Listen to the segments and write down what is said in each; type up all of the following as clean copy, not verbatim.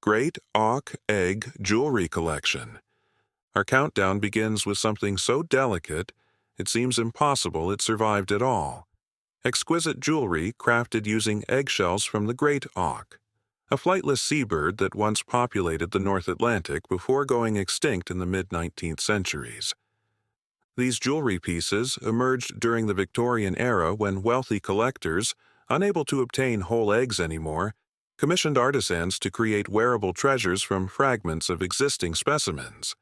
Great Auk Egg Jewelry Collection. Our countdown begins with something so delicate, it seems impossible it survived at all. Exquisite jewelry crafted using eggshells from the great auk, a flightless seabird that once populated the North Atlantic before going extinct in the mid-19th centuries. These jewelry pieces emerged during the Victorian era when wealthy collectors, unable to obtain whole eggs anymore, commissioned artisans to create wearable treasures from fragments of existing specimens.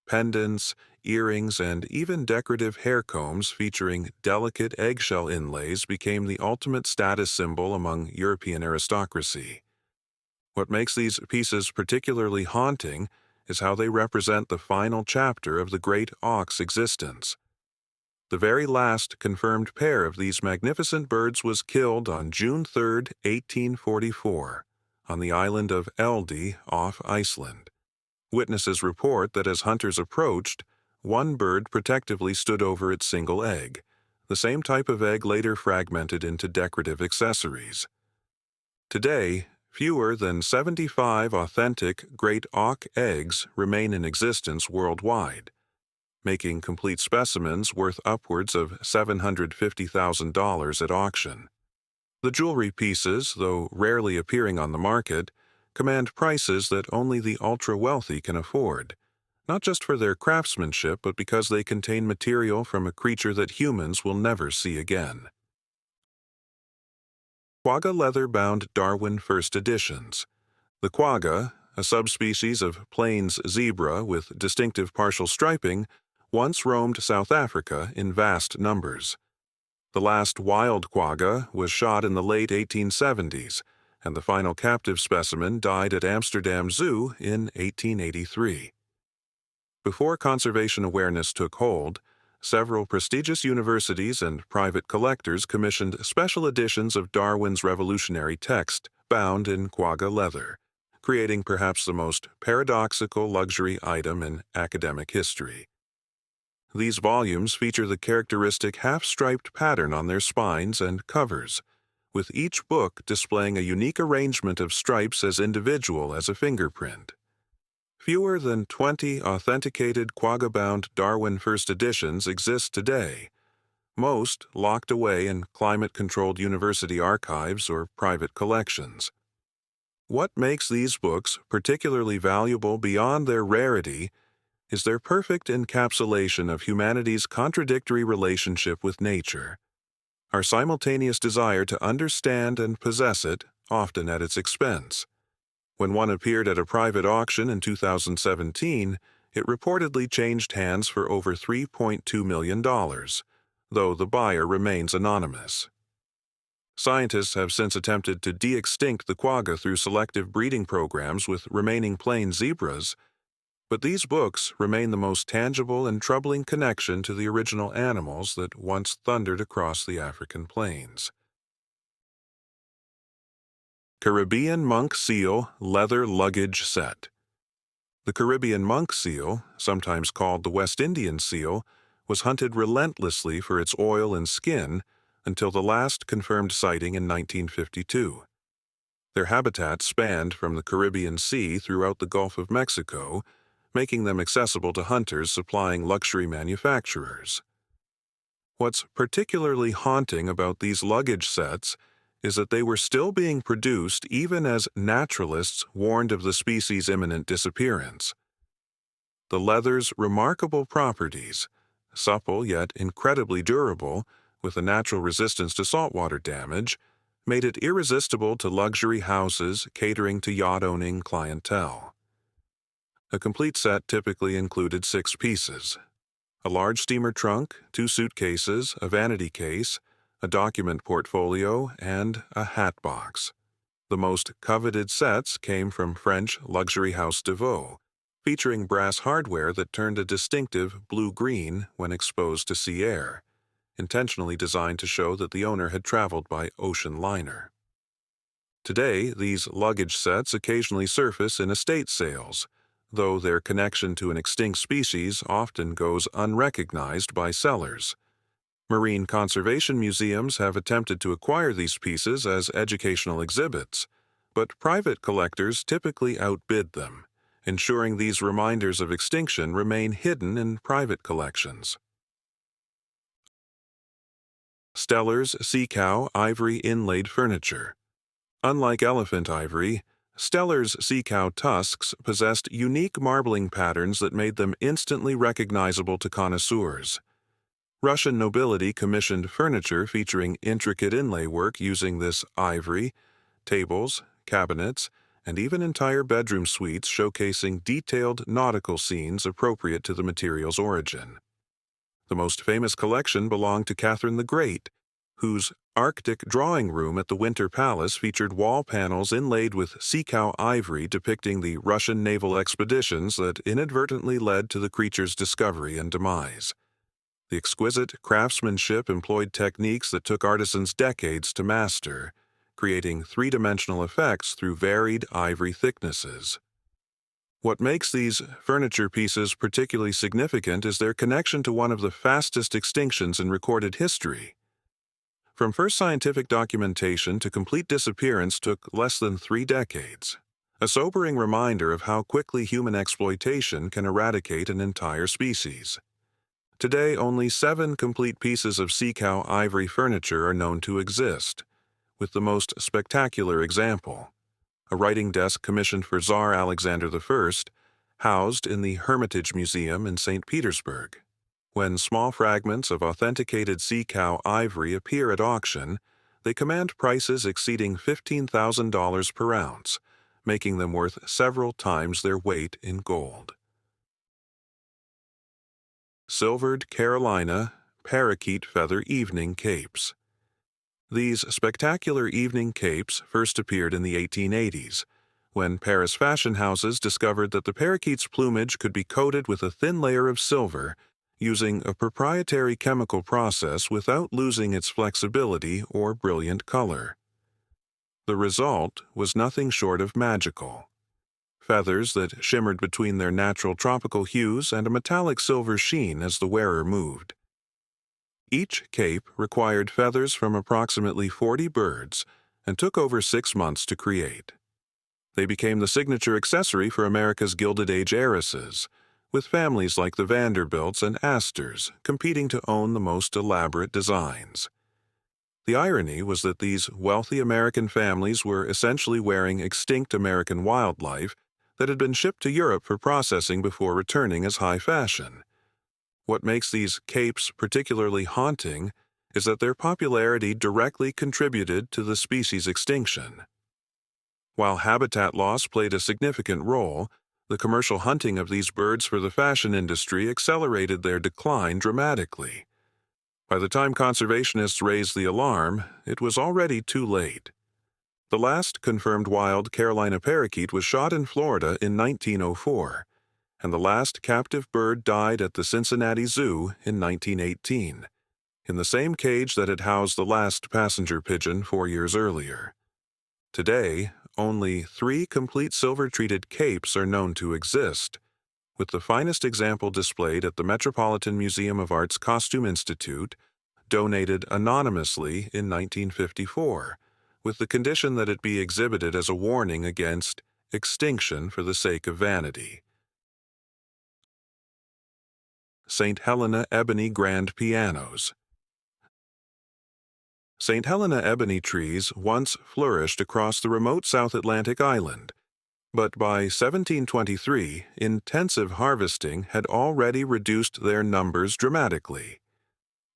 Pendants, earrings, and even decorative hair combs featuring delicate eggshell inlays became the ultimate status symbol among European aristocracy. What makes these pieces particularly haunting is how they represent the final chapter of the great auk's existence. The very last confirmed pair of these magnificent birds was killed on June 3, 1844, on the island of Eldey off Iceland. Witnesses report that as hunters approached, one bird protectively stood over its single egg, the same type of egg later fragmented into decorative accessories. Today, fewer than 75 authentic great auk eggs remain in existence worldwide, making complete specimens worth upwards of $750,000 at auction. The jewelry pieces, though rarely appearing on the market, command prices that only the ultra-wealthy can afford, not just for their craftsmanship but because they contain material from a creature that humans will never see again. Quagga leather-bound Darwin First Editions. The quagga, a subspecies of plains zebra with distinctive partial striping, once roamed South Africa in vast numbers. The last wild quagga was shot in the late 1870s, and the final captive specimen died at Amsterdam Zoo in 1883. Before conservation awareness took hold, several prestigious universities and private collectors commissioned special editions of Darwin's revolutionary text bound in quagga leather, creating perhaps the most paradoxical luxury item in academic history. These volumes feature the characteristic half-striped pattern on their spines and covers, with each book displaying a unique arrangement of stripes as individual as a fingerprint. Fewer than 20 authenticated quagga-bound Darwin First Editions exist today, most locked away in climate-controlled university archives or private collections. What makes these books particularly valuable beyond their rarity is their perfect encapsulation of humanity's contradictory relationship with nature, our simultaneous desire to understand and possess it, often at its expense. When one appeared at a private auction in 2017, it reportedly changed hands for over $3.2 million, though the buyer remains anonymous. Scientists have since attempted to de-extinct the quagga through selective breeding programs with remaining plain zebras, but these books remain the most tangible and troubling connection to the original animals that once thundered across the African plains. Caribbean Monk Seal Leather Luggage Set. The Caribbean monk seal, sometimes called the West Indian seal, was hunted relentlessly for its oil and skin until the last confirmed sighting in 1952. Their habitat spanned from the Caribbean Sea throughout the Gulf of Mexico, making them accessible to hunters supplying luxury manufacturers. What's particularly haunting about these luggage sets is that they were still being produced even as naturalists warned of the species' imminent disappearance. The leather's remarkable properties, supple yet incredibly durable, with a natural resistance to saltwater damage, made it irresistible to luxury houses catering to yacht-owning clientele. A complete set typically included 6 pieces: a large steamer trunk, 2 suitcases, a vanity case, a document portfolio, and a hat box. The most coveted sets came from French luxury house DeVaux, featuring brass hardware that turned a distinctive blue-green when exposed to sea air, intentionally designed to show that the owner had traveled by ocean liner. Today, these luggage sets occasionally surface in estate sales, though their connection to an extinct species often goes unrecognized by sellers. Marine conservation museums have attempted to acquire these pieces as educational exhibits, but private collectors typically outbid them, ensuring these reminders of extinction remain hidden in private collections. Steller's sea cow ivory inlaid furniture. Unlike elephant ivory, Steller's sea cow tusks possessed unique marbling patterns that made them instantly recognizable to connoisseurs. Russian nobility commissioned furniture featuring intricate inlay work using this ivory, tables, cabinets, and even entire bedroom suites showcasing detailed nautical scenes appropriate to the material's origin. The most famous collection belonged to Catherine the Great, whose Arctic drawing room at the Winter Palace featured wall panels inlaid with sea cow ivory depicting the Russian naval expeditions that inadvertently led to the creature's discovery and demise. The exquisite craftsmanship employed techniques that took artisans decades to master, creating three-dimensional effects through varied ivory thicknesses. What makes these furniture pieces particularly significant is their connection to one of the fastest extinctions in recorded history. From first scientific documentation to complete disappearance took less than 3 decades, a sobering reminder of how quickly human exploitation can eradicate an entire species. Today, only 7 complete pieces of sea cow ivory furniture are known to exist, with the most spectacular example, a writing desk commissioned for Tsar Alexander I, housed in the Hermitage Museum in St. Petersburg. When small fragments of authenticated sea cow ivory appear at auction, they command prices exceeding $15,000 per ounce, making them worth several times their weight in gold. Silvered Carolina parakeet feather evening capes. These spectacular evening capes first appeared in the 1880s, when Paris fashion houses discovered that the parakeet's plumage could be coated with a thin layer of silver using a proprietary chemical process without losing its flexibility or brilliant color. The result was nothing short of magical. Feathers that shimmered between their natural tropical hues and a metallic silver sheen as the wearer moved. Each cape required feathers from approximately 40 birds and took over 6 months to create. They became the signature accessory for America's Gilded Age heiresses, with families like the Vanderbilts and Astors competing to own the most elaborate designs. The irony was that these wealthy American families were essentially wearing extinct American wildlife that had been shipped to Europe for processing before returning as high fashion. What makes these capes particularly haunting is that their popularity directly contributed to the species' extinction. While habitat loss played a significant role, the commercial hunting of these birds for the fashion industry accelerated their decline dramatically. By the time conservationists raised the alarm, it was already too late. The last confirmed wild Carolina parakeet was shot in Florida in 1904, and the last captive bird died at the Cincinnati Zoo in 1918, in the same cage that had housed the last passenger pigeon 4 years earlier. Today, only 3 complete silver-treated capes are known to exist, with the finest example displayed at the Metropolitan Museum of Art's Costume Institute, donated anonymously in 1954, with the condition that it be exhibited as a warning against extinction for the sake of vanity. St. Helena ebony grand pianos. St. Helena ebony trees once flourished across the remote South Atlantic island, but by 1723, intensive harvesting had already reduced their numbers dramatically.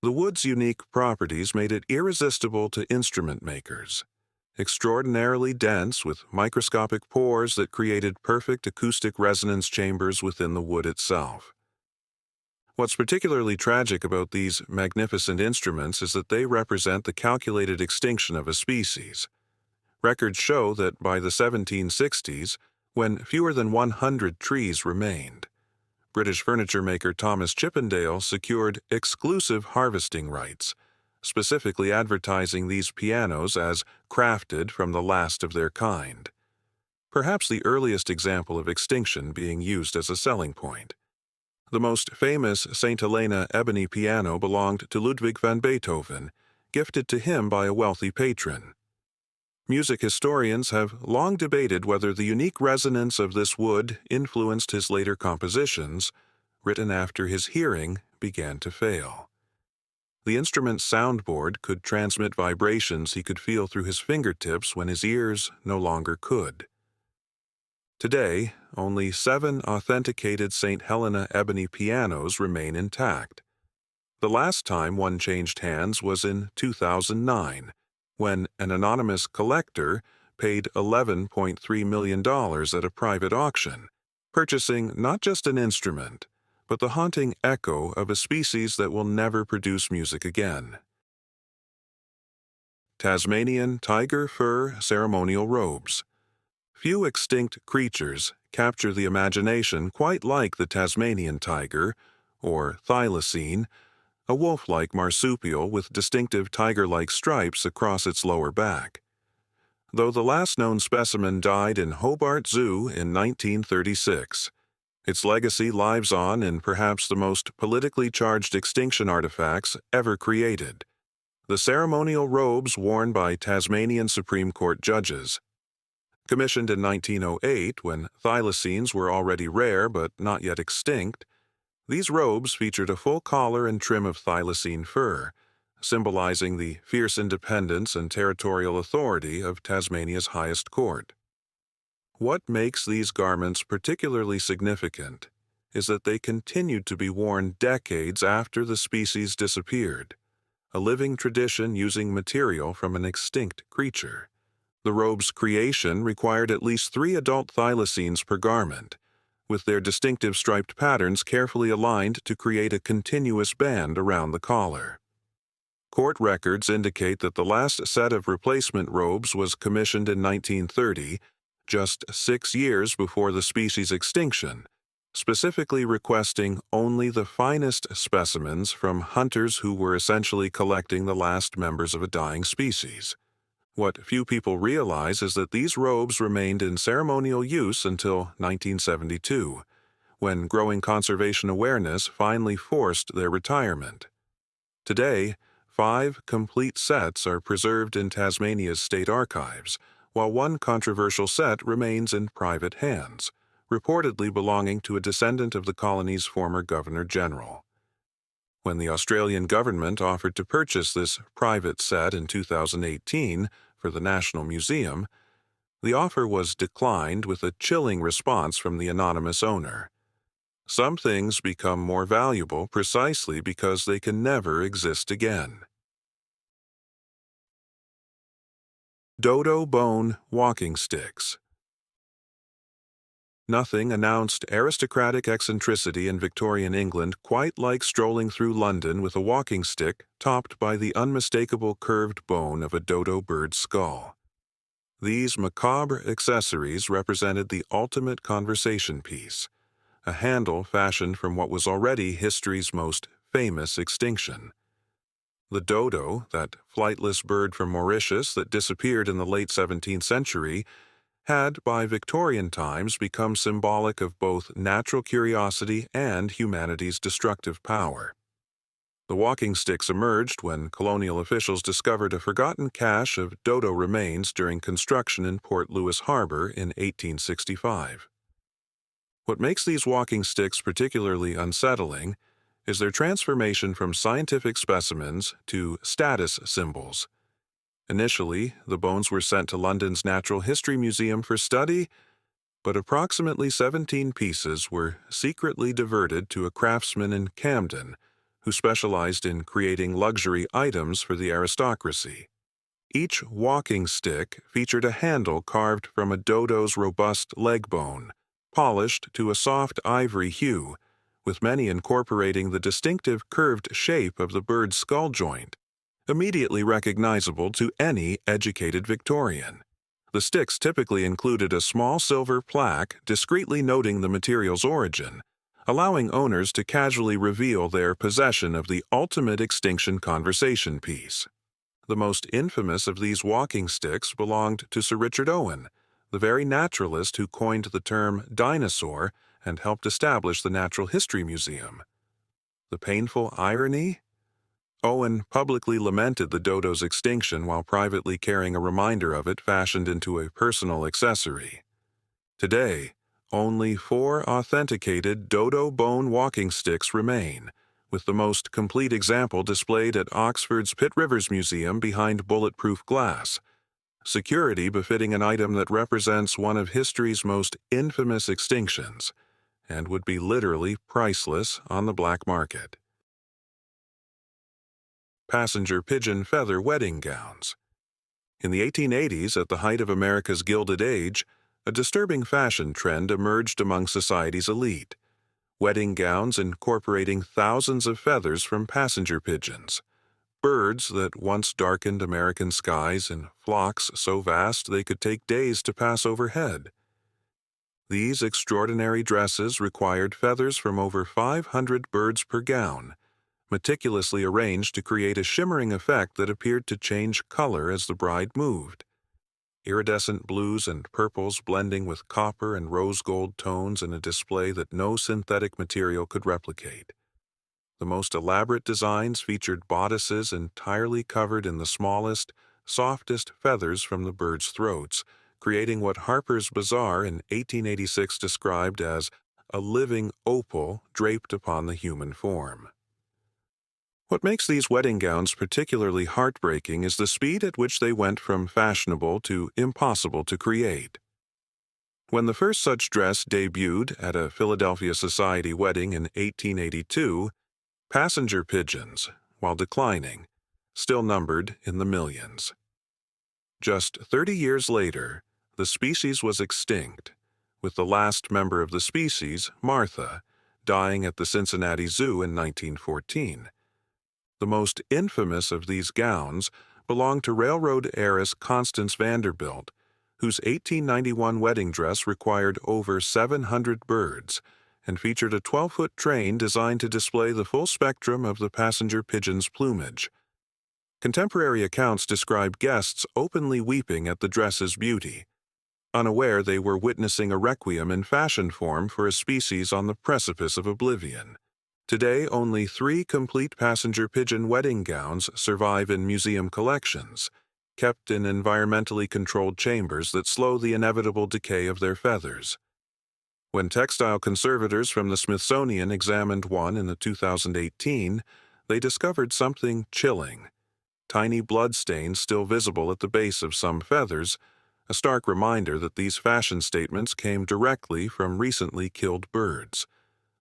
The wood's unique properties made it irresistible to instrument makers. Extraordinarily dense with microscopic pores that created perfect acoustic resonance chambers within the wood itself. What's particularly tragic about these magnificent instruments is that they represent the calculated extinction of a species. Records show that by the 1760s, when fewer than 100 trees remained, British furniture maker Thomas Chippendale secured exclusive harvesting rights, specifically advertising these pianos as crafted from the last of their kind, perhaps the earliest example of extinction being used as a selling point. The most famous St. Helena ebony piano belonged to Ludwig van Beethoven, gifted to him by a wealthy patron. Music historians have long debated whether the unique resonance of this wood influenced his later compositions, written after his hearing began to fail. The instrument's soundboard could transmit vibrations he could feel through his fingertips when his ears no longer could. Today, only 7 authenticated St. Helena ebony pianos remain intact. The last time one changed hands was in 2009, when an anonymous collector paid $11.3 million at a private auction, purchasing not just an instrument, but the haunting echo of a species that will never produce music again. Tasmanian tiger fur ceremonial robes. Few extinct creatures capture the imagination quite like the Tasmanian tiger, or thylacine, a wolf-like marsupial with distinctive tiger-like stripes across its lower back. Though the last known specimen died in Hobart Zoo in 1936, its legacy lives on in perhaps the most politically charged extinction artifacts ever created: the ceremonial robes worn by Tasmanian Supreme Court judges. Commissioned in 1908, when thylacines were already rare but not yet extinct, these robes featured a full collar and trim of thylacine fur, symbolizing the fierce independence and territorial authority of Tasmania's highest court. What makes these garments particularly significant is that they continued to be worn decades after the species disappeared, a living tradition using material from an extinct creature. The robe's creation required at least 3 adult thylacines per garment, with their distinctive striped patterns carefully aligned to create a continuous band around the collar. Court records indicate that the last set of replacement robes was commissioned in 1930, just 6 years before the species' extinction, specifically requesting only the finest specimens from hunters who were essentially collecting the last members of a dying species. What few people realize is that these robes remained in ceremonial use until 1972, when growing conservation awareness finally forced their retirement. Today, 5 complete sets are preserved in Tasmania's state archives, while 1 controversial set remains in private hands, reportedly belonging to a descendant of the colony's former Governor-General. When the Australian government offered to purchase this private set in 2018 for the National Museum, the offer was declined with a chilling response from the anonymous owner. Some things become more valuable precisely because they can never exist again. Dodo bone walking sticks. Nothing announced aristocratic eccentricity in Victorian England quite like strolling through London with a walking stick topped by the unmistakable curved bone of a dodo bird's skull. These macabre accessories represented the ultimate conversation piece, a handle fashioned from what was already history's most famous extinction. The dodo, that flightless bird from Mauritius that disappeared in the late 17th century, had by Victorian times become symbolic of both natural curiosity and humanity's destructive power. The walking sticks emerged when colonial officials discovered a forgotten cache of dodo remains during construction in Port Louis Harbor in 1865. What makes these walking sticks particularly unsettling is their transformation from scientific specimens to status symbols. Initially, the bones were sent to London's Natural History Museum for study, but approximately 17 pieces were secretly diverted to a craftsman in Camden who specialized in creating luxury items for the aristocracy. Each walking stick featured a handle carved from a dodo's robust leg bone, polished to a soft ivory hue, with many incorporating the distinctive curved shape of the bird's skull joint, immediately recognizable to any educated Victorian. The sticks typically included a small silver plaque discreetly noting the material's origin, allowing owners to casually reveal their possession of the ultimate extinction conversation piece. The most infamous of these walking sticks belonged to Sir Richard Owen, the very naturalist who coined the term dinosaur and helped establish the Natural History Museum. The painful irony? Owen publicly lamented the dodo's extinction while privately carrying a reminder of it fashioned into a personal accessory. Today, only 4 authenticated dodo bone walking sticks remain, with the most complete example displayed at Oxford's Pitt Rivers Museum behind bulletproof glass, security befitting an item that represents one of history's most infamous extinctions, and would be literally priceless on the black market. Passenger pigeon feather wedding gowns. In the 1880s, at the height of America's Gilded Age, a disturbing fashion trend emerged among society's elite: wedding gowns incorporating thousands of feathers from passenger pigeons, birds that once darkened American skies in flocks so vast they could take days to pass overhead. These extraordinary dresses required feathers from over 500 birds per gown, meticulously arranged to create a shimmering effect that appeared to change color as the bride moved. Iridescent blues and purples blending with copper and rose gold tones in a display that no synthetic material could replicate. The most elaborate designs featured bodices entirely covered in the smallest, softest feathers from the birds' throats, creating what Harper's Bazaar in 1886 described as a living opal draped upon the human form. What makes these wedding gowns particularly heartbreaking is the speed at which they went from fashionable to impossible to create. When the first such dress debuted at a Philadelphia society wedding in 1882, passenger pigeons, while declining, still numbered in the millions. Just 30 years later, the species was extinct, with the last member of the species, Martha, dying at the Cincinnati Zoo in 1914. The most infamous of these gowns belonged to railroad heiress Constance Vanderbilt, whose 1891 wedding dress required over 700 birds and featured a 12-foot train designed to display the full spectrum of the passenger pigeon's plumage. Contemporary accounts describe guests openly weeping at the dress's beauty, unaware they were witnessing a requiem in fashion form for a species on the precipice of oblivion. Today, only 3 complete passenger pigeon wedding gowns survive in museum collections, kept in environmentally controlled chambers that slow the inevitable decay of their feathers. When textile conservators from the Smithsonian examined one in 2018, they discovered something chilling: tiny bloodstains still visible at the base of some feathers, a stark reminder that these fashion statements came directly from recently killed birds.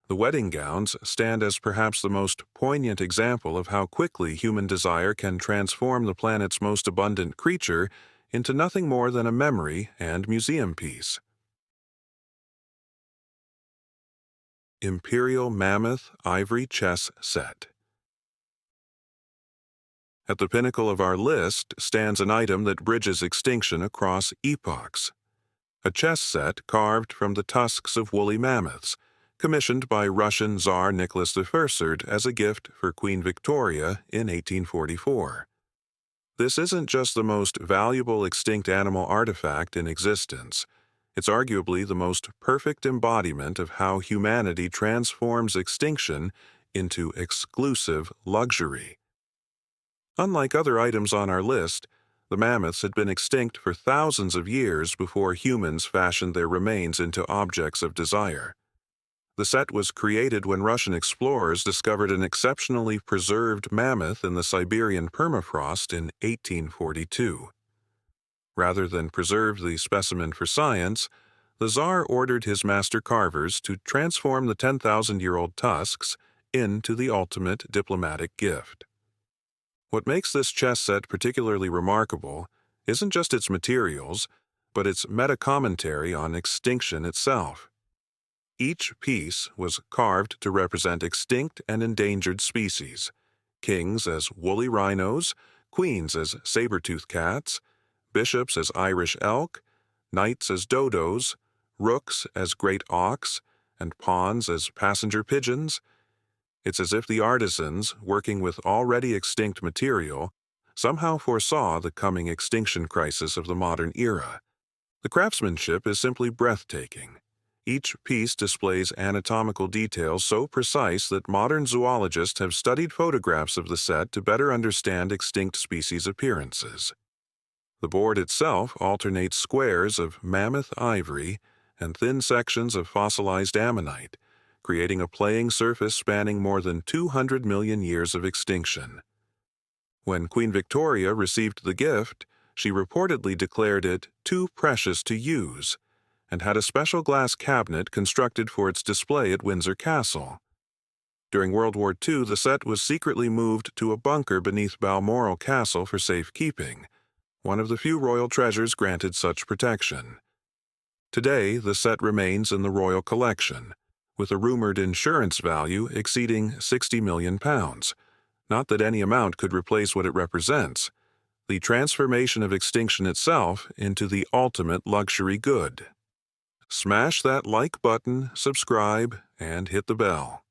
The wedding gowns stand as perhaps the most poignant example of how quickly human desire can transform the planet's most abundant creature into nothing more than a memory and museum piece. Imperial Mammoth Ivory Chess Set. At the pinnacle of our list stands an item that bridges extinction across epochs: a chess set carved from the tusks of woolly mammoths, commissioned by Russian Tsar Nicholas I as a gift for Queen Victoria in 1844. This isn't just the most valuable extinct animal artifact in existence. It's arguably the most perfect embodiment of how humanity transforms extinction into exclusive luxury. Unlike other items on our list, the mammoths had been extinct for thousands of years before humans fashioned their remains into objects of desire. The set was created when Russian explorers discovered an exceptionally preserved mammoth in the Siberian permafrost in 1842. Rather than preserve the specimen for science, the Tsar ordered his master carvers to transform the 10,000-year-old tusks into the ultimate diplomatic gift. What makes this chess set particularly remarkable isn't just its materials, but its meta-commentary on extinction itself. Each piece was carved to represent extinct and endangered species: kings as woolly rhinos, queens as saber-toothed cats, bishops as Irish elk, knights as dodos, rooks as great auks, and pawns as passenger pigeons. It's as if the artisans, working with already extinct material, somehow foresaw the coming extinction crisis of the modern era. The craftsmanship is simply breathtaking. Each piece displays anatomical details so precise that modern zoologists have studied photographs of the set to better understand extinct species appearances. The board itself alternates squares of mammoth ivory and thin sections of fossilized ammonite, creating a playing surface spanning more than 200 million years of extinction. When Queen Victoria received the gift, she reportedly declared it too precious to use, and had a special glass cabinet constructed for its display at Windsor Castle. During World War II, the set was secretly moved to a bunker beneath Balmoral Castle for safekeeping, one of the few royal treasures granted such protection. Today, the set remains in the royal collection, with a rumored insurance value exceeding £60 million. Not that any amount could replace what it represents, the transformation of extinction itself into the ultimate luxury good. Smash that like button, subscribe, and hit the bell.